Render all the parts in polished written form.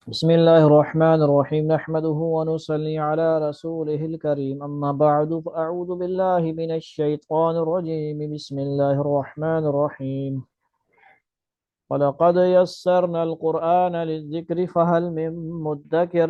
بسم الله الرحمن الرحيم نحمده ونصلي على رسوله الكريم أما بعد فأعوذ بالله من الشيطان الرجيم بسم الله الرحمن الرحيم ولقد يسرنا القرآن للذكر فهل من مدكر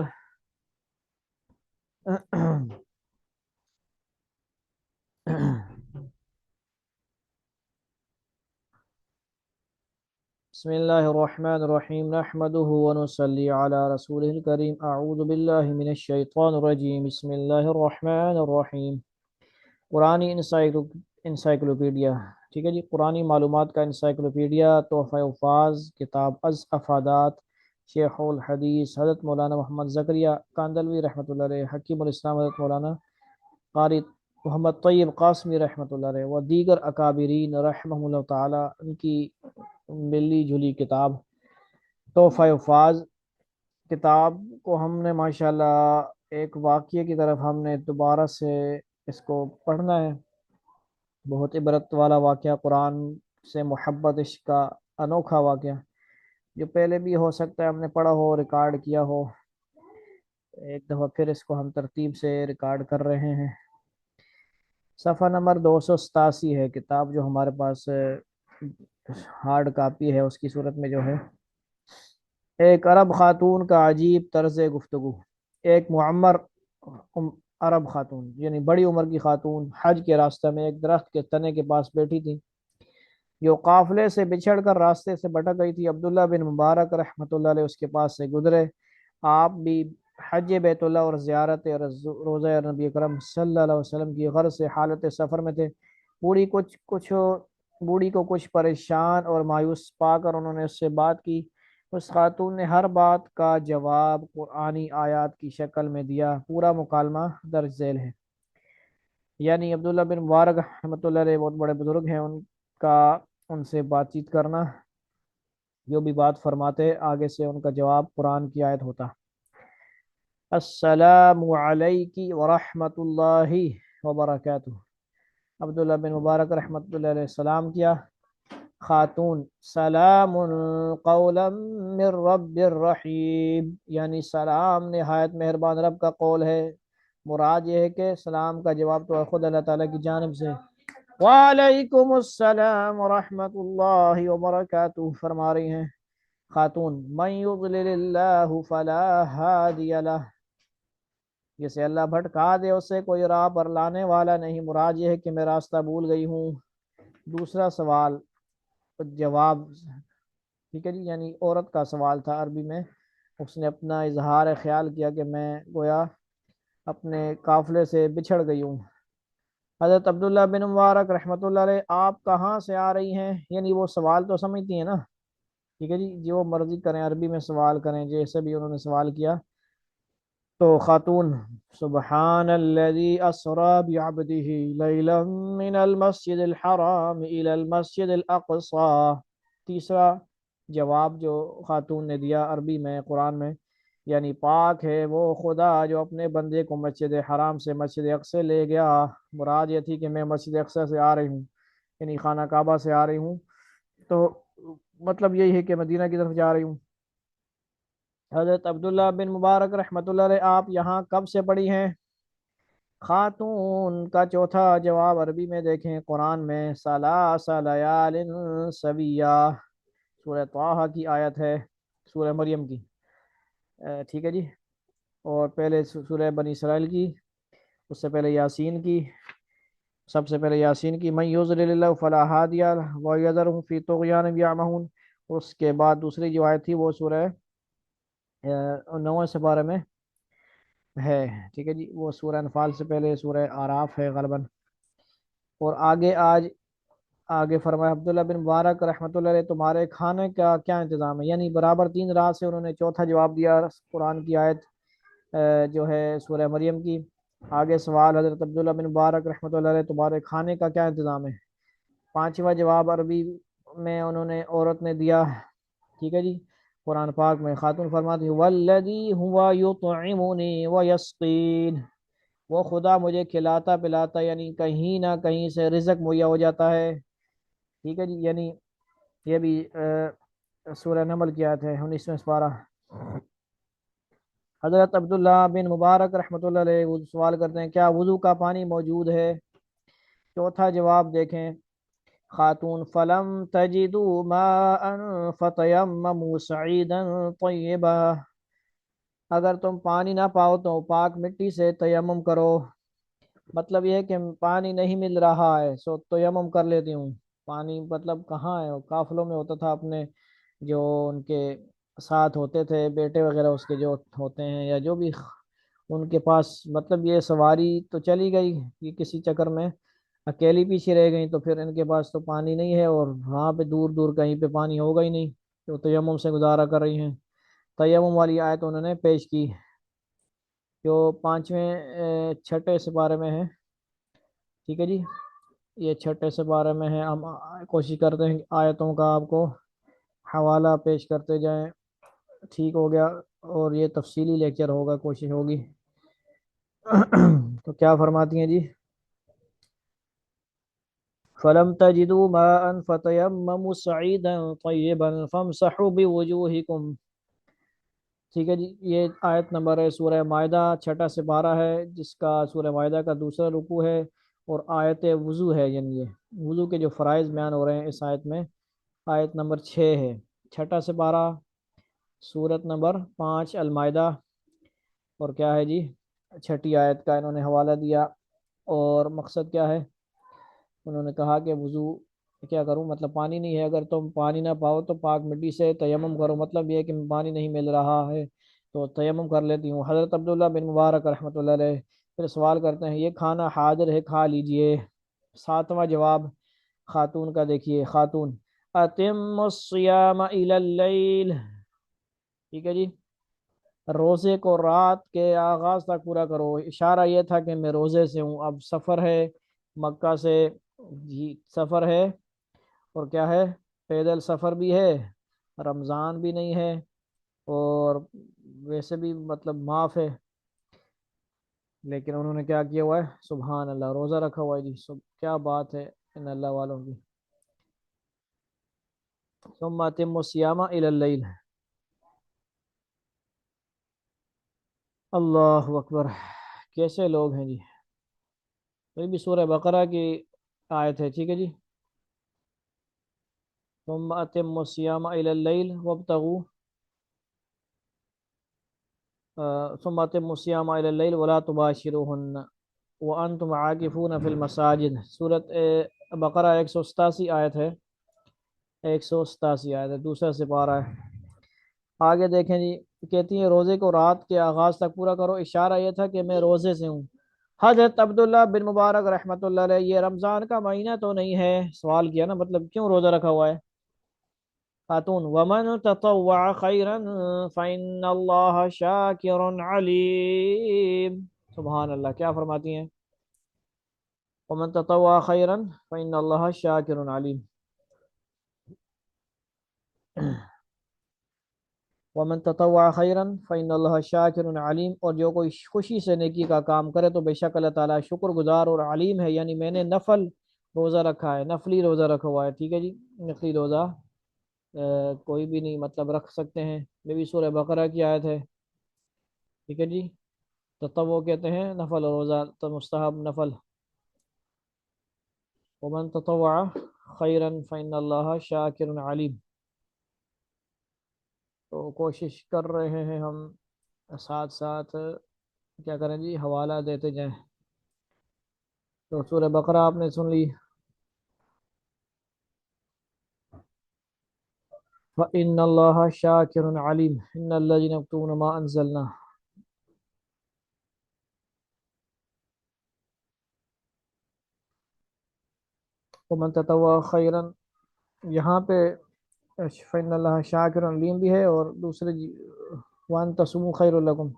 بسم الله الرحمن الرحيم نحمده ونصلي على رسوله الكريم أعوذ بالله من الشيطان الرجيم بسم الله الرحمن الرحيم قرآنی انسائکلوپیڈیا، ٹھیک ہے جی، قرآنی معلومات کا انسائکلوپیڈیا، تحفہ الفاظ، کتاب از افادات، شیخ الحدیث حضرت مولانا محمد زکریا کاندلوی رحمۃ اللہ علیہ، حکیم الاسلام حضرت مولانا قاری محمد طیب قاسمی رحمۃ اللہ علیہ و دیگر اکابرین رحمہ اللہ تعالی، ان کی ملی جلی کتاب تحفہ الفاظ کتاب کو ہم نے ماشاءاللہ ایک واقعے کی طرف ہم نے دوبارہ سے اس کو پڑھنا ہے۔ بہت عبرت والا واقعہ، قرآن سے محبت عشق کا انوکھا واقعہ، جو پہلے بھی ہو سکتا ہے ہم نے پڑھا ہو، ریکارڈ کیا ہو، ایک دفعہ پھر اس کو ہم ترتیب سے ریکارڈ کر رہے ہیں۔ صفحہ نمبر 287 ہے کتاب، جو ہمارے پاس ہارڈ کاپی ہے اس کی صورت میں جو ہے۔ ایک عرب خاتون کا عجیب طرز گفتگو۔ ایک معمر عرب خاتون یعنی بڑی عمر کی خاتون حج کے راستہ میں ایک درخت کے تنے کے پاس بیٹھی تھی، جو قافلے سے بچھڑ کر راستے سے بھٹک گئی تھی۔ عبداللہ بن مبارک رحمۃ اللہ علیہ اس کے پاس سے گزرے۔ آپ بھی حج بیت اللہ اور زیارت روزہ نبی اکرم صلی اللہ علیہ وسلم کی غرض سے حالت سفر میں تھے۔ بوڑھی بوڑھی کو کچھ پریشان اور مایوس پا کر انہوں نے اس سے بات کی۔ اس خاتون نے ہر بات کا جواب قرآنی آیات کی شکل میں دیا۔ پورا مکالمہ درج ذیل ہے۔ یعنی عبداللہ بن مبارک رحمۃ اللہ علیہ بہت بڑے بزرگ ہیں، ان سے بات چیت کرنا، جو بھی بات فرماتے آگے سے ان کا جواب قرآن کی آیت ہوتا۔ السلام علیکی ورحمۃ اللہ وبرکاتہ۔ عبداللہ بن مبارک رحمۃ اللہ علیہ السلام کیا۔ خاتون: سلام قولا من رب الرحیم، یعنی سلام نہایت مہربان رب کا قول ہے۔ مراد یہ ہے کہ سلام کا جواب تو خود اللہ تعالیٰ کی جانب سے۔ وعلیکم السلام ورحمۃ اللہ وبرکاتہ فرما رہی ہیں خاتون۔ من یضلل اللہ فلا ہادی لہ، جسے اللہ بھٹکا دے اسے کوئی راہ پر لانے والا نہیں۔ مراد یہ ہے کہ میں راستہ بھول گئی ہوں۔ دوسرا سوال جواب، ٹھیک ہے جی، یعنی عورت کا سوال تھا عربی میں۔ اس نے اپنا اظہار خیال کیا کہ میں گویا اپنے قافلے سے بچھڑ گئی ہوں۔ حضرت عبداللہ بن مبارک رحمۃ اللہ علیہ: آپ کہاں سے آ رہی ہیں؟ یعنی وہ سوال تو سمجھتی ہیں نا، ٹھیک ہے جی، جو مرضی کریں، عربی میں سوال کریں، جیسے بھی انہوں نے سوال کیا۔ تو خاتون: سبحان الذي اسرى بعبده ليلا من المسجد الحرام الى المسجد الاقصى۔ تیسرا جواب جو خاتون نے دیا عربی میں قرآن میں، یعنی پاک ہے وہ خدا جو اپنے بندے کو مسجد حرام سے مسجد اقصی لے گیا۔ مراد یہ تھی کہ میں مسجد اقصی سے آ رہی ہوں، یعنی خانہ کعبہ سے آ رہی ہوں، تو مطلب یہی ہے کہ مدینہ کی طرف جا رہی ہوں۔ حضرت عبداللہ بن مبارک رحمۃ اللہ علیہ: آپ یہاں کب سے پڑھی ہیں؟ خاتون کا چوتھا جواب عربی میں دیکھیں قرآن میں، ثلاث لیال سویہ، سورہ طٰہٰ کی آیت ہے، سورہ مریم کی، ٹھیک ہے جی، اور پہلے سورہ بنی اسرائیل کی، اس سے پہلے یاسین کی، سب سے پہلے یاسین کی۔ من یضلل اللہ فلا ہادی لہ ویذرہم فی طغیانہم یعمہون۔ اس کے بعد دوسری جو آیت تھی وہ سورہ 9 سپارے میں ہے، ٹھیک ہے جی، وہ سورہ انفال سے پہلے سورہ آراف ہے غالباً۔ اور آگے فرمایا عبداللہ بن مبارک رحمۃ اللہ علیہ: تمہارے کھانے کا کیا انتظام ہے؟ یعنی برابر 3 رات سے انہوں نے چوتھا جواب دیا قرآن کی آیت جو ہے سورہ مریم کی۔ آگے سوال حضرت عبداللہ بن مبارک رحمۃ اللہ علیہ: تمہارے کھانے کا کیا انتظام ہے؟ پانچواں جواب عربی میں انہوں نے عورت نے دیا، ٹھیک ہے جی، قرآن پاک میں خاتون فرماتی: والذی ہوا یطعمنی ویسقین، وہ خدا مجھے کھلاتا پلاتا، یعنی کہیں نہ کہیں سے رزق مہیا ہو جاتا ہے، ٹھیک ہے جی، یعنی یہ بھی سورہ نمل کی آیت ہے 19واں سپارہ۔ حضرت عبداللہ بن مبارک رحمۃ اللہ علیہ وہ سوال کرتے ہیں کیا وضو کا پانی موجود ہے؟ چوتھا جواب دیکھیں، خاتون فلم تجدوا ماء فتیمموا صعیدا طیبا، اگر تم پانی نہ پاؤ تو پاک مٹی سے تیمم کرو، مطلب یہ ہے کہ پانی نہیں مل رہا ہے سو تیمم کر لیتی ہوں۔ پانی مطلب کہاں ہے، وہ قافلوں میں ہوتا تھا اپنے، جو ان کے ساتھ ہوتے تھے بیٹے وغیرہ اس کے جو ہوتے ہیں یا جو بھی ان کے پاس، مطلب یہ سواری تو چلی گئی، یہ کسی چکر میں اکیلی پیچھے رہ گئی تو پھر ان کے پاس تو پانی نہیں ہے، اور وہاں پہ دور دور کہیں پہ پانی ہوگا ہی نہیں، تو تیمم سے گزارا کر رہی ہیں۔ تیمم والی آیت انہوں نے پیش کی جو چھٹے سپارے میں ہے، ٹھیک ہے جی، یہ چھٹے سپارے میں ہے۔ ہم کوشش کرتے ہیں کہ آیتوں کا آپ کو حوالہ پیش کرتے جائیں، ٹھیک ہو گیا، اور یہ تفصیلی لیکچر ہوگا، کوشش ہوگی۔ تو کیا فرماتی ہیں جی، فلم تجدوا ماء فتيمموا صعيدا طيبا فامسحوا بوجوهكم، ٹھیک ہے جی، یہ آیت نمبر ہے سورہ معاہدہ چھٹا سپارہ ہے، جس کا سورہ معاہدہ کا دوسرا رکوع ہے، اور آیت وضو ہے، یعنی یہ وضو کے جو فرائض بیان ہو رہے ہیں اس آیت میں، آیت نمبر 6 ہے، چھٹا سپارہ، سورت نمبر 5 المائدہ، اور کیا ہے جی، چھٹی آیت کا انہوں نے حوالہ دیا، اور مقصد کیا ہے، انہوں نے کہا کہ وضو کیا کروں، مطلب پانی نہیں ہے، اگر تم پانی نہ پاؤ تو پاک مٹی سے تیمم کرو، مطلب یہ ہے کہ پانی نہیں مل رہا ہے تو تیمم کر لیتی ہوں۔ حضرت عبداللہ بن مبارک رحمۃ اللہ علیہ پھر سوال کرتے ہیں یہ کھانا حاضر ہے، کھا لیجئے۔ ساتواں جواب خاتون کا دیکھیے، خاتون اتم الصیام الی اللیل، ٹھیک ہے جی، روزے کو رات کے آغاز تک پورا کرو، اشارہ یہ تھا کہ میں روزے سے ہوں، اب سفر ہے مکہ سے، جی سفر ہے، اور کیا ہے، پیدل سفر بھی ہے، رمضان بھی نہیں ہے، اور ویسے بھی مطلب معاف ہے، لیکن انہوں نے کیا کیا ہوا ہے، سبحان اللہ، روزہ رکھا ہوا ہے جی، کیا بات ہے ان اللہ والوں کی۔ ثم اتموا الصیام الی اللیل، اللہ اکبر، کیسے لوگ ہیں جی، تو یہ بھی سورہ بقرہ کی آیت ہے، ٹھیک ہے جی، ثم اتموا الصیام الی اللیل وابتغوا ثم اتموا الصیام الی اللیل ولا تباشروہن وانتم عاکفون فی المساجد، سورۃ بقرہ 187 آیت ہے، 187 آیت ہے، دوسرا سپارہ ہے۔ آگے دیکھیں جی، کہتی ہیں روزے کو رات کے آغاز تک پورا کرو، اشارہ یہ تھا کہ میں روزے سے ہوں۔ حضرت عبداللہ بن مبارک رحمۃ اللہ علیہ یہ رمضان کا مہینہ تو نہیں ہے، سوال کیا نا، مطلب کیوں روزہ رکھا ہوا ہے؟ خاتون ومن تطوع خیرا فإن اللہ شاکر علیم، سبحان اللہ، کیا فرماتی ہیں، ومن تطوع خیرا فإن اللہ شاکر علیم، ومن تطوع خیرا فإن اللہ شاکر علیم، اور جو کوئی خوشی سے نیکی کا کام کرے تو بے شک اللہ تعالیٰ شکر گزار اور علیم ہے، یعنی میں نے نفل روزہ رکھا ہے، نفلی روزہ رکھا ہوا ہے، ٹھیک ہے جی، نفلی روزہ کوئی بھی نہیں مطلب رکھ سکتے ہیں، یہ بھی سورہ بقرہ کی آیت ہے، ٹھیک ہے جی، تطوع کہتے ہیں نفل روزہ، تو مستحب نفل، ومن تطوع خیرا فإن اللہ شاکر علیم، تو کوشش کر رہے ہیں ہم ساتھ ساتھ کیا کریں جی، حوالہ دیتے جائیں، تو سورہ بقرہ آپ نے سن لی، فإن اللہ شاکر علیم ان الذین یکتمون ما انزلنا، ومن تطوع خیرا، یہاں پہ فإن اللہ شاکر علیم بھی ہے، اور دوسرے جی وان تصوموا خیر لکم،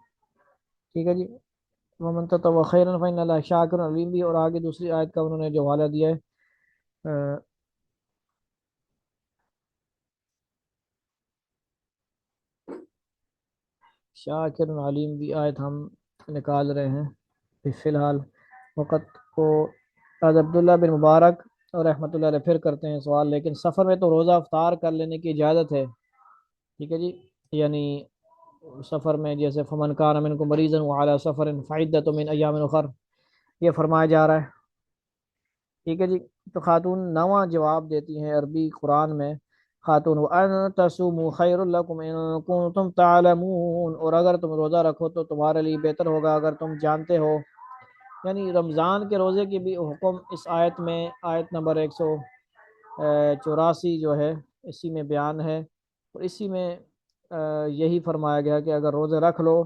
ٹھیک ہے جی، ومن تطوع خیرا فإن اللہ شاکر علیم بھی، اور آگے دوسری آیت کا انہوں نے جو حوالہ دیا ہے شاکر علیم بھی آیت ہم نکال رہے ہیں فی الحال، وقت کو حضرت عبداللہ بن مبارک اور رحمۃ اللہ علیہ پھر کرتے ہیں سوال، لیکن سفر میں تو روزہ افطار کر لینے کی اجازت ہے، ٹھیک ہے جی، یعنی سفر میں، جیسے فمن کان منکم مریضا وعلی سفر فعدۃ من ایام اخر، یہ فرمایا جا رہا ہے، ٹھیک ہے جی۔ تو خاتون نواں جواب دیتی ہیں عربی قرآن میں، خاتون وَأَن تَصُومُوا خَيْرٌ لَكُمْ إِن كُنتُمْ تَعْلَمُونَ، اور اگر تم روزہ رکھو تو تمہارے لیے بہتر ہوگا اگر تم جانتے ہو۔ یعنی رمضان کے روزے کی بھی حکم اس آیت میں، آیت نمبر 184 جو ہے، اسی میں بیان ہے، اور اسی میں یہی فرمایا گیا کہ اگر روزے رکھ لو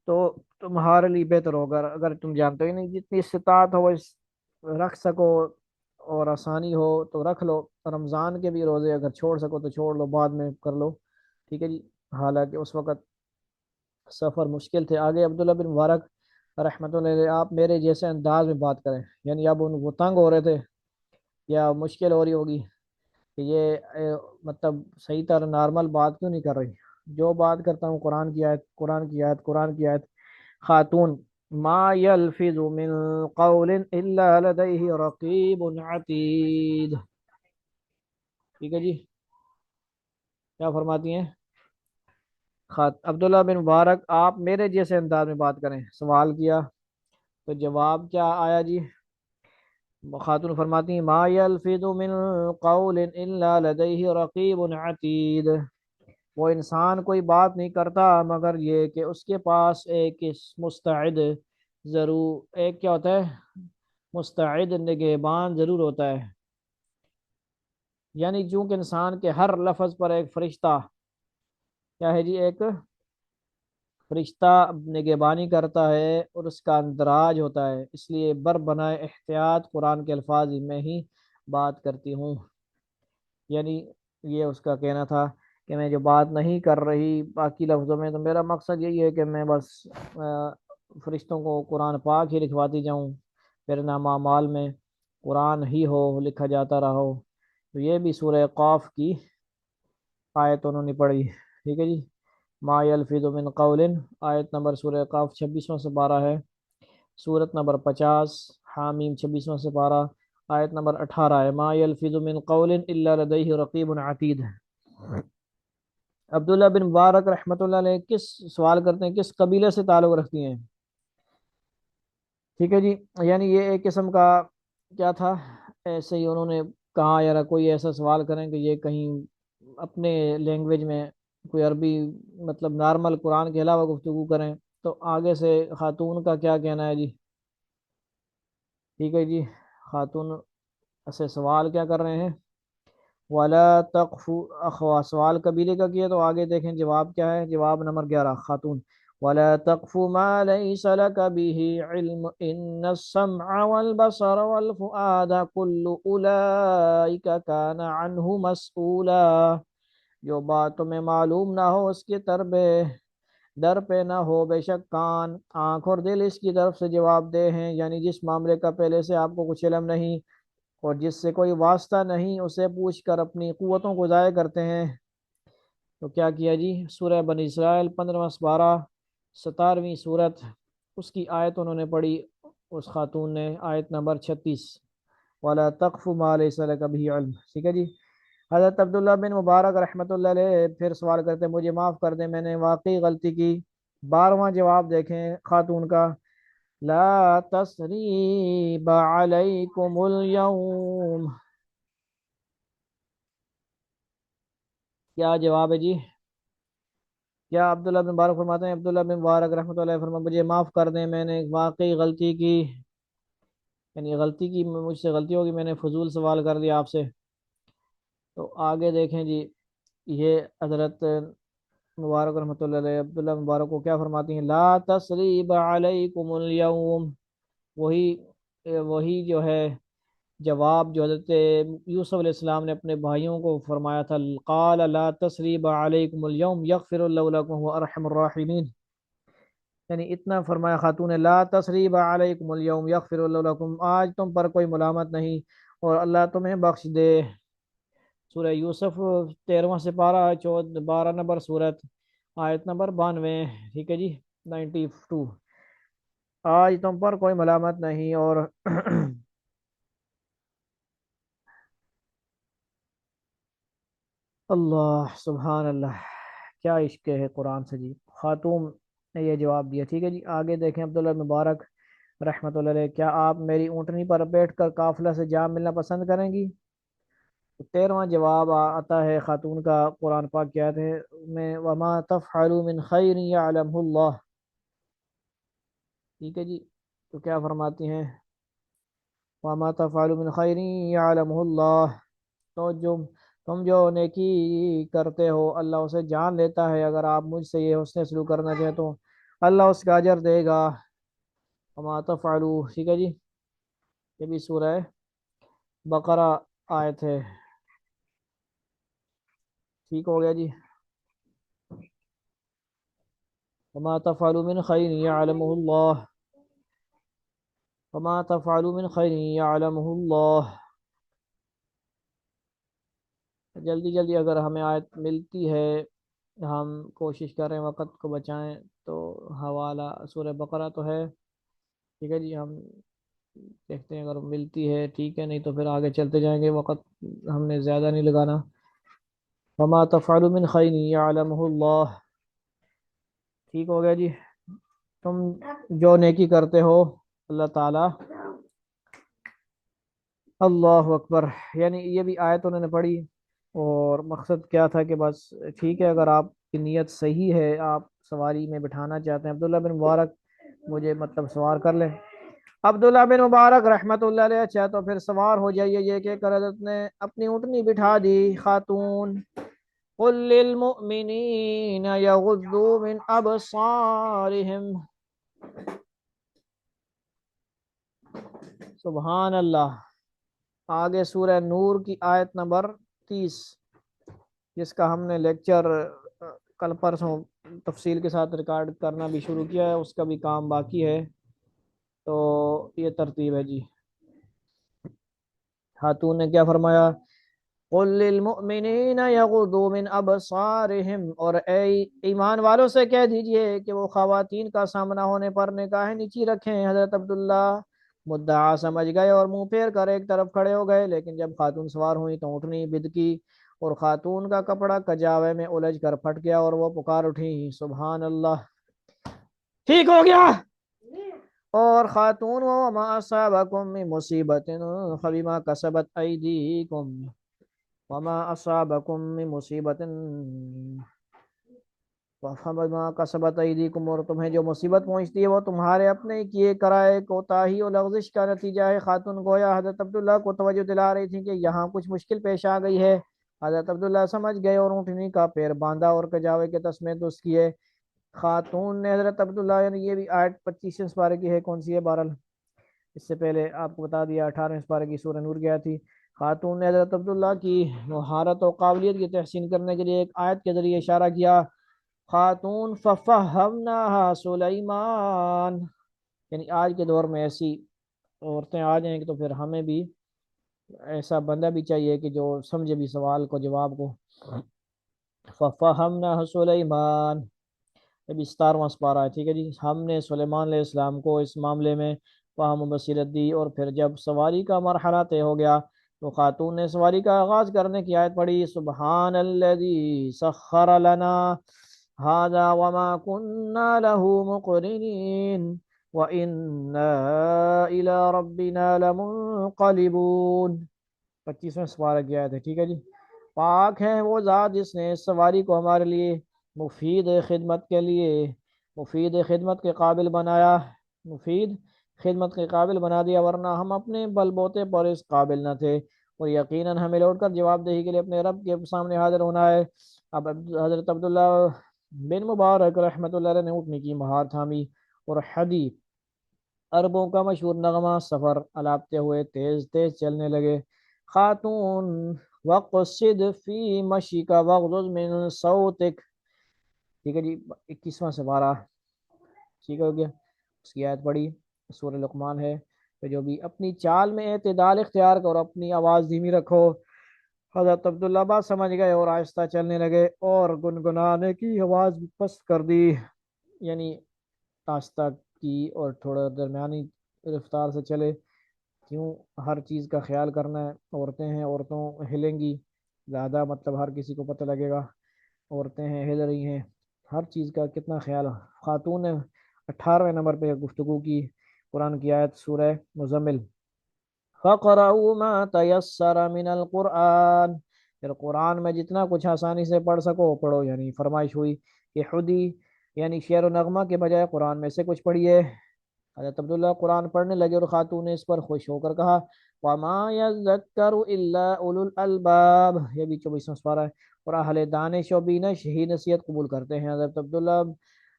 تو تمہارے لیے بہتر ہوگا، اگر تم جانتے ہی نہیں، جتنی استطاعت ہو رکھ سکو اور آسانی ہو تو رکھ لو، رمضان کے بھی روزے اگر چھوڑ سکو تو چھوڑ لو، بعد میں کر لو، ٹھیک ہے جی۔ حالانکہ اس وقت سفر مشکل تھے۔ آگے عبداللہ بن مبارک رحمۃ اللہ علیہ، آپ میرے جیسے انداز میں بات کریں، یعنی اب وہ تنگ ہو رہے تھے یا مشکل ہو رہی ہوگی کہ یہ مطلب صحیح طرح نارمل بات کیوں نہیں کر رہی، جو بات کرتا ہوں قرآن کی آیت، قرآن کی آیت، قرآن کی آیت۔ خاتون ما یلفظ من قول الا لدیہ رقیب عتید، ٹھیک ہے جی، کیا فرماتی ہیں عبداللہ بن مبارک، آپ میرے جیسے انداز میں بات کریں، سوال کیا تو جواب کیا آیا جی؟ خاتون فرماتی ہیں ما یلفظ من قول الا لدیہ رقیب عتید، وہ انسان کوئی بات نہیں کرتا مگر یہ کہ اس کے پاس ایک مستعد، ضرور ایک کیا ہوتا ہے، مستعد نگہبان ضرور ہوتا ہے، یعنی چونکہ انسان کے ہر لفظ پر ایک فرشتہ کیا ہے جی، ایک فرشتہ نگہبانی کرتا ہے اور اس کا اندراج ہوتا ہے، اس لیے بر بنائے احتیاط قرآن کے الفاظ میں ہی بات کرتی ہوں، یعنی یہ اس کا کہنا تھا کہ میں جو بات نہیں کر رہی باقی لفظوں میں، تو میرا مقصد یہی ہے کہ میں بس فرشتوں کو قرآن پاک ہی لکھواتی جاؤں، پھر نامہ اعمال میں قرآن ہی ہو لکھا جاتا رہا ہو۔ تو یہ بھی سورہ قاف کی آیت انہوں نے پڑھی، ٹھیک ہے جی، ما یلفظ من قول، آیت نمبر سورہ قاف 26واں سے 12 ہے، سورت نمبر 50 حامیم 26واں سے 12، آیت نمبر 18 ہے، ما یلفظ من قول الا لدیہ رقیب عتید۔ عبداللہ بن مبارک رحمۃ اللہ علیہ کس سوال کرتے ہیں، کس قبیلے سے تعلق رکھتی ہیں، ٹھیک ہے جی، یعنی یہ ایک قسم کا کیا تھا، ایسے ہی انہوں نے کہا یار کوئی ایسا سوال کریں کہ یہ کہیں اپنے لینگویج میں کوئی عربی مطلب نارمل قرآن کے علاوہ گفتگو کریں، تو آگے سے خاتون کا کیا کہنا ہے جی، ٹھیک ہے جی، خاتون سے سوال کیا کر رہے ہیں، ولا تقف، اخوا سوال قبیلے کا کیا، تو آگے دیکھیں جواب کیا ہے، جواب نمبر 11 خاتون، ولا تقف ما ليس لك به علم ان السمع والبصر والفؤاد كل اولئك كان عنه مسؤولا، جو بات تمہیں معلوم نہ ہو اس کے در پہ نہ ہو، بے شک کان، آنکھ اور دل اس کی طرف سے جواب دہ ہیں، یعنی جس معاملے کا پہلے سے آپ کو کچھ علم نہیں اور جس سے کوئی واسطہ نہیں، اسے پوچھ کر اپنی قوتوں کو ضائع کرتے ہیں۔ تو کیا کیا جی، سورہ بنی اسرائیل 15واں سپارہ 17ویں سورت، اس کی آیت انہوں نے پڑھی، اس خاتون نے، آیت نمبر 36، وَلَا تَقْفُ مَا لَيْسَ لَكَ بِهِ عِلْم، ٹھیک ہے جی۔ حضرت عبداللہ بن مبارک رحمۃ اللہ علیہ پھر سوال کرتے ہیں، مجھے معاف کر دیں میں نے واقعی غلطی کی، 12واں جواب دیکھیں خاتون کا، لا تثریب علیکم اليوم، کیا جواب ہے جی؟ کیا عبداللہ بن مبارک فرماتے ہیں، عبداللہ بن مبارک رحمۃ اللہ علیہ فرماتے مجھے معاف کر دیں میں نے واقعی غلطی کی، یعنی غلطی کی، مجھ سے غلطی ہوگی، میں نے فضول سوال کر دیا آپ سے۔ تو آگے دیکھیں جی، یہ حضرت مبارک رحمۃ اللہ علیہ عبداللہ مبارک کو کیا فرماتی ہیں، لا تثریب علیکم اليوم، وہی جو ہے جواب جو حضرت یوسف علیہ السلام نے اپنے بھائیوں کو فرمایا تھا، قال لا تثریب علیکم اليوم یغفر اللہ لکم هو ارحم الراحمین، یعنی اتنا فرمایا خاتون نے، لا تثریب علیکم اليوم یغفر اللہ لکم، آج تم پر کوئی ملامت نہیں اور اللہ تمہیں بخش دے، سورہ یوسف 13واں سپارہ 12 نمبر سورت، آیت نمبر 92، ٹھیک ہے جی، 92، آج تم پر کوئی ملامت نہیں اور اللہ سبحان اللہ، کیا عشق ہے قرآن سے جی؟ خاتون نے یہ جواب دیا، ٹھیک ہے جی۔ آگے دیکھیں عبداللہ مبارک رحمۃ اللہ علیہ، کیا آپ میری اونٹنی پر بیٹھ کر قافلہ سے جا ملنا پسند کریں گی؟ تو 13واں جواب آتا ہے خاتون کا قرآن پاک کی آیت ہے میں، وما تفعلوا من خیر یعلمہ اللہ، ٹھیک ہے جی۔ تو کیا فرماتی ہیں؟ وما تفعلوا من خیر یعلمہ اللہ، تو جو تم جو نیکی کرتے ہو اللہ اسے جان لیتا ہے، اگر آپ مجھ سے یہ حسن سلوک کرنا چاہیں تو اللہ اس کا اجر دے گا۔ وما تفعلوا، ٹھیک ہے جی۔ یہ بھی سورہ بقرہ آیت ہے، ٹھیک ہو گیا جی۔ وما تفعلوا من خیر یعلمہ اللہ، وما تفعلوا من خیر یعلمہ اللہ۔ جلدی جلدی اگر ہمیں آیت ملتی ہے، ہم کوشش کریں وقت کو بچائیں، تو حوالہ سورہ بقرہ تو ہے، ٹھیک ہے جی۔ ہم دیکھتے ہیں اگر ملتی ہے ٹھیک ہے، نہیں تو پھر آگے چلتے جائیں گے، وقت ہم نے زیادہ نہیں لگانا۔ وما تفعلوا من خیر یعلمہ اللہ، ٹھیک ہو گیا جی۔ تم جو نیکی کرتے ہو اللہ تعالی، اللہ اکبر، یعنی یہ بھی آیت انہوں نے پڑھی، اور مقصد کیا تھا کہ بس ٹھیک ہے، اگر آپ کی نیت صحیح ہے، آپ سواری میں بٹھانا چاہتے ہیں، عبداللہ بن مبارک مجھے مطلب سوار کر لیں۔ عبداللہ بن مبارک رحمت اللہ علیہ، اچھا تو پھر سوار ہو جائیے، یہ کہ کر حضرت نے اپنی اونٹنی بٹھا دی خاتون۔ قل للمؤمنین یغضوا من ابصارہم، سبحان اللہ۔ آگے سورہ نور کی آیت نمبر 30، جس کا ہم نے لیکچر کل پرسوں تفصیل کے ساتھ ریکارڈ کرنا بھی شروع کیا ہے، اس کا بھی کام باقی ہے، تو یہ ترتیب ہے جی۔ خاتون نے کیا فرمایا؟ قل للمؤمنین یغضوا من ابصارہم، اور اے ایمان والوں سے کہہ دیجئے کہ وہ خواتین کا سامنا ہونے پر نگاہیں نیچی رکھیں۔ حضرت عبداللہ مدعا سمجھ گئے اور منہ پھیر کر ایک طرف کھڑے ہو گئے، لیکن جب خاتون سوار ہوئی تو اونٹنی بدکی اور خاتون کا کپڑا کجاوے میں الجھ کر پھٹ گیا، اور وہ پکار اٹھی، سبحان اللہ، ٹھیک ہو گیا۔ اور خاتون وما اصابکم من مصیبت فبما کسبت ایدیکم، وما اصابکم من مصیبت فبما کسبت ایدیکم، اور تمہیں جو مصیبت پہنچتی ہے وہ تمہارے اپنے کیے کرائے کوتاہی اور لغزش کا نتیجہ ہے۔ خاتون گویا حضرت عبداللہ کو توجہ دلا رہی تھی کہ یہاں کچھ مشکل پیش آ گئی ہے۔ حضرت عبداللہ سمجھ گئے اور اونٹنی کا پیر باندھا اور کجاوے کے تسمے درست کیے۔ خاتون نے حضرت عبداللہ، یعنی یہ بھی آیت 25 پارے کی ہے، کون سی ہے؟ بہرحال اس سے پہلے آپ کو بتا دیا 18 پارے کی سورہ نور گیا تھی۔ خاتون نے حضرت عبداللہ کی مہارت اور قابلیت کی تحسین کرنے کے لیے ایک آیت کے ذریعے اشارہ کیا۔ خاتون ففہمناہا سلیمان، یعنی آج کے دور میں ایسی عورتیں آ جائیں گی تو پھر ہمیں بھی ایسا بندہ بھی چاہیے کہ جو سمجھے بھی سوال کو، جواب کو۔ ففہمناہا سلیمان، یہ بھی 17واں سپارہ ہے، ٹھیک ہے جی۔ ہم نے سلیمان علیہ السلام کو اس معاملے میں فہم و بصیرت دی، اور پھر جب سواری کا مرحلہ طے ہو گیا تو خاتون نے سواری کا آغاز کرنے کی آیت پڑھی، سبحان الذی سخر لنا هذا وما كنا له مقرنین وَإِنَّا إِلَى رَبِّنَا لَمُنقَلِبُونَ، 25واں سپارہ کی آیت ہے، ٹھیک ہے جی۔ پاک ہے وہ ذات جس نے اس سواری کو ہمارے لیے مفید خدمت کے لیے مفید خدمت کے قابل بنایا، مفید خدمت کے قابل بنا دیا، ورنہ ہم اپنے بل بوتے پر اس قابل نہ تھے، اور یقیناً ہمیں لوٹ کر جواب دہی کے لیے اپنے رب کے سامنے حاضر ہونا ہے۔ اب حضرت عبداللہ بن مبارک رحمت اللہ علیہ نے اٹھنے کی مہار تھامی، اور حدیث عربوں کا مشہور نغمہ سفر الاپتے ہوئے تیز تیز چلنے لگے۔ خاتون وقصد فی مشی کا وغضض من صوتک، ٹھیک ہے جی۔ 21واں سپارہ، ٹھیک ہو گیا۔ اس کی آیت پڑھی، سورہ لقمان ہے کہ جو بھی اپنی چال میں اعتدال اختیار کرو، اپنی آواز دھیمی رکھو۔ حضرت عبداللہ بات سمجھ گئے اور آہستہ چلنے لگے، اور گنگنانے کی آواز بھی پست کر دی، یعنی آہستہ کی اور تھوڑا درمیانی رفتار سے چلے، کیوں ہر چیز کا خیال کرنا ہے، عورتیں ہیں، عورتوں ہلیں گی زیادہ، مطلب ہر کسی کو پتہ لگے گا۔ عورتیں ہیں ہل رہی ہیں، ہر چیز کا کتنا خیال ہے۔ خاتون نے 18ویں نمبر پہ گفتگو کی، قرآن کی آیت سورہ مزمل، فَقْرَؤُوا مَا تَيَسَّرَ مِنَ الْقُرْآنِ، پھر قرآن میں جتنا کچھ آسانی سے پڑھ سکو پڑھو، یعنی فرمائش ہوئی کہ خودی یعنی شعر و نغمہ کے بجائے قرآن میں سے کچھ پڑھیے۔ حضرت عبداللہ قرآن پڑھنے لگے اور خاتون نے اس پر خوش ہو کر کہا وَمَا يَذَّكَّرُ إِلَّا أُولُو الْأَلْبَابِ، یہ بھی 24واں سپارہ ہے، اور اہل دانش و بینش ہی نصیحت قبول کرتے ہیں۔ حضرت عبداللہ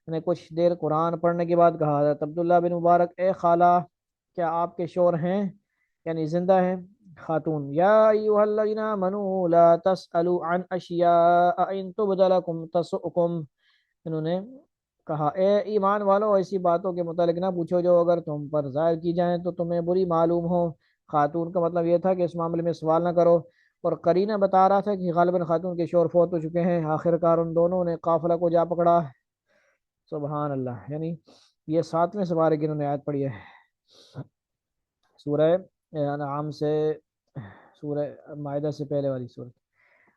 نے کچھ دیر قرآن پڑھنے کے بعد کہا حضرت عبداللہ بن مبارک، اے خالہ کیا آپ کے شوہر ہیں یعنی زندہ ہیں؟ خاتون، یا ایھا الذین آمنوا لا تسألوا عن اشیاء ان تبد لکم تسؤکم، انہوں نے کہا اے ایمان والو ایسی باتوں کے متعلق نہ پوچھو جو اگر تم پر ظاہر کی جائیں تو تمہیں بری معلوم ہو۔ خاتون کا مطلب یہ تھا کہ اس معاملے میں سوال نہ کرو، اور قرینہ بتا رہا تھا کہ غالباً خاتون کے شوہر فوت ہو چکے ہیں۔ آخر کار ان دونوں نے قافلہ کو جا پکڑا۔ سبحان اللہ، یعنی یہ 7ویں سپارے کی انہوں نے آیت پڑھی ہے، سورہ انعام سے، سورہ مائدہ سے پہلے والی سورہ۔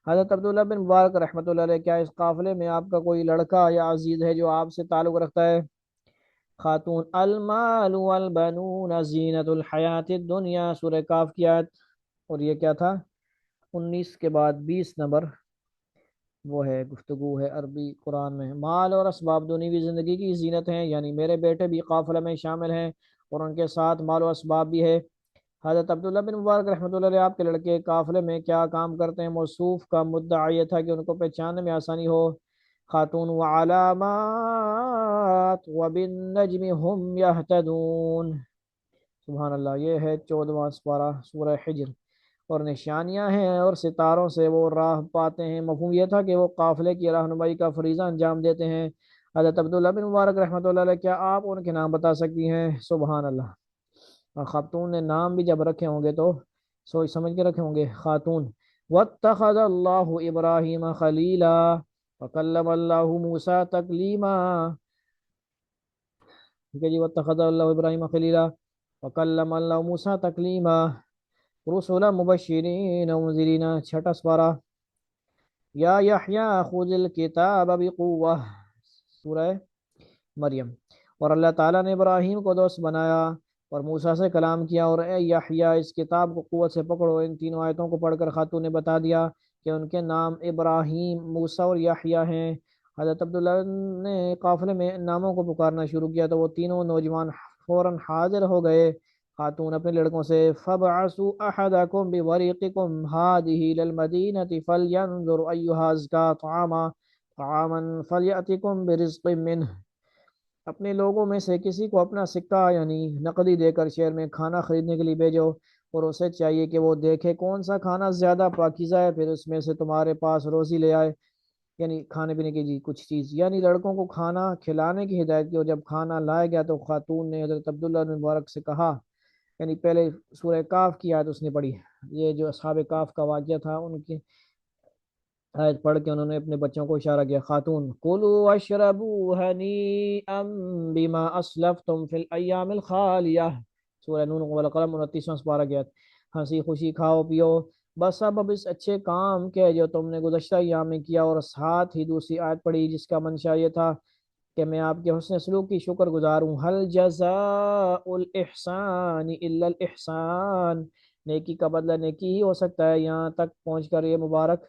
حضرت عبداللہ بن مبارک رحمۃ اللہ علیہ، کیا اس قافلے میں آپ کا کوئی لڑکا یا عزیز ہے جو آپ سے تعلق رکھتا ہے؟ خاتون، المال والبنون زینت الحیات الدنیا، سورہ کاف کی آیت، اور یہ کیا تھا 19 کے بعد 20 نمبر، وہ ہے گفتگو ہے عربی قرآن میں۔ مال اور اسباب دنیوی زندگی کی زینت ہیں، یعنی میرے بیٹے بھی قافلہ میں شامل ہیں اور ان کے ساتھ مال و اسباب بھی ہے۔ حضرت عبداللہ بن مبارک رحمۃ اللہ علیہ، آپ کے لڑکے قافلے میں کیا کام کرتے ہیں؟ موصوف کا مدعا یہ تھا کہ ان کو پہچاننے میں آسانی ہو۔ خاتون، وعلامات وبالنجم هم یہتدون، سبحان اللہ، یہ ہے 14واں سپارہ سورہ حجر، اور نشانیاں ہیں اور ستاروں سے وہ راہ پاتے ہیں۔ مفہوم یہ تھا کہ وہ قافلے کی رہنمائی کا فریضہ انجام دیتے ہیں۔ حضرت عبداللہ بن مبارک رحمۃ اللہ علیہ، کیا آپ ان کے نام بتا سکتی ہیں؟ سبحان اللہ، اور خاتون نے نام بھی جب رکھے ہوں گے تو سوچ سمجھ کے رکھے ہوں گے۔ خاتون، واتخذ اللہ ابراہیم خلیلا وکلم اللہ موسیٰ تکلیما، ٹھیک ہے جی، واتخذ اللہ ابراہیم خلیلا وکلم اللہ موسیٰ تکلیما رسولا مبشرین ومنذرین، 6واں سپارہ۔ یا یحییٰ خذ الکتاب بقوہ، سورہ مریم، اور اللہ تعالیٰ نے ابراہیم کو دوست بنایا اور موسیٰ سے کلام کیا، اور اے یحییٰ اس کتاب کو قوت سے پکڑو۔ ان تینوں آیتوں کو پڑھ کر خاتون نے بتا دیا کہ ان کے نام ابراہیم، موسیٰ اور یحییٰ ہیں۔ حضرت عبداللہ نے قافلے میں ان ناموں کو پکارنا شروع کیا تو وہ تینوں نوجوان فوراً حاضر ہو گئے۔ خاتون اپنے لڑکوں سے، فَابْعَثُوا أَحَدَكُمْ بِوَرِقِكُمْ هَٰذِهِ إِلَى الْمَدِينَةِ فَلْيَنظُرْ أَيُّهَا أَزْكَىٰ طَعَامًا فَلْيَأْتِكُمْ بِرِزْقٍ مِّنْهُ، اپنے لوگوں میں سے کسی کو اپنا سکہ یعنی نقدی دے کر شہر میں کھانا خریدنے کے لیے بھیجو، اور اسے چاہیے کہ وہ دیکھے کون سا کھانا زیادہ پاکیزہ ہے، پھر اس میں سے تمہارے پاس روزی لے آئے، یعنی کھانے پینے کی جی کچھ چیز، یعنی لڑکوں کو کھانا کھلانے کی ہدایت کی۔ اور جب کھانا لایا گیا تو خاتون نے حضرت عبداللہ بن مبارک سے کہا، یعنی پہلے سورہ کاف کی آیت اس نے پڑھی، یہ جو اصحاب کاف کا واقعہ تھا ان کی آیت پڑھ کے انہوں نے اپنے بچوں کو اشارہ کیا۔ خاتون، کلوا واشربوا ہنیئا بما اسلفتم فی الایام الخالیہ، سورہ نون والقلم، 29واں سپارہ کی آیت، ہنسی خوشی کھاؤ پیو بس اب اس اچھے کام کے جو تم نے گزشتہ ایام میں کیا، اور ساتھ ہی دوسری آیت پڑھی جس کا منشا یہ تھا کہ میں آپ کے حسن سلوک کی شکر گزار ہوں۔ حل جزاء الاحسان الا الاحسان، نیکی کا بدلہ نیکی ہی ہو سکتا ہے۔ یہاں تک پہنچ کر یہ مبارک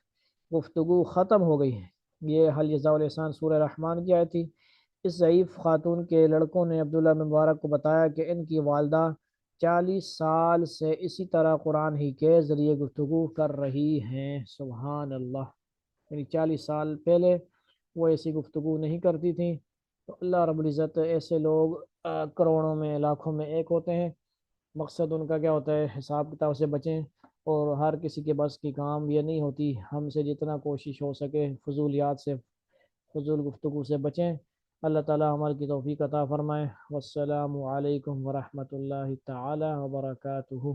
گفتگو ختم ہو گئی ہے۔ یہ حل جزاء الاحسان سورہ رحمان کی آیت تھی۔ اس ضعیف خاتون کے لڑکوں نے عبداللہ بن مبارک کو بتایا کہ ان کی والدہ 40 سال سے اسی طرح قرآن ہی کے ذریعے گفتگو کر رہی ہیں۔ سبحان اللہ، یعنی 40 سال پہلے وہ ایسی گفتگو نہیں کرتی تھیں۔ تو اللہ رب العزت ایسے لوگ کروڑوں میں لاکھوں میں ایک ہوتے ہیں، مقصد ان کا کیا ہوتا ہے؟ حساب کتاب سے بچیں، اور ہر کسی کے بس کی کام یہ نہیں ہوتی۔ ہم سے جتنا کوشش ہو سکے فضولیات سے، فضول گفتگو سے بچیں۔ اللہ تعالی ہمارے کی توفیق عطا فرمائے۔ والسلام علیکم ورحمۃ اللہ تعالی وبرکاتہ۔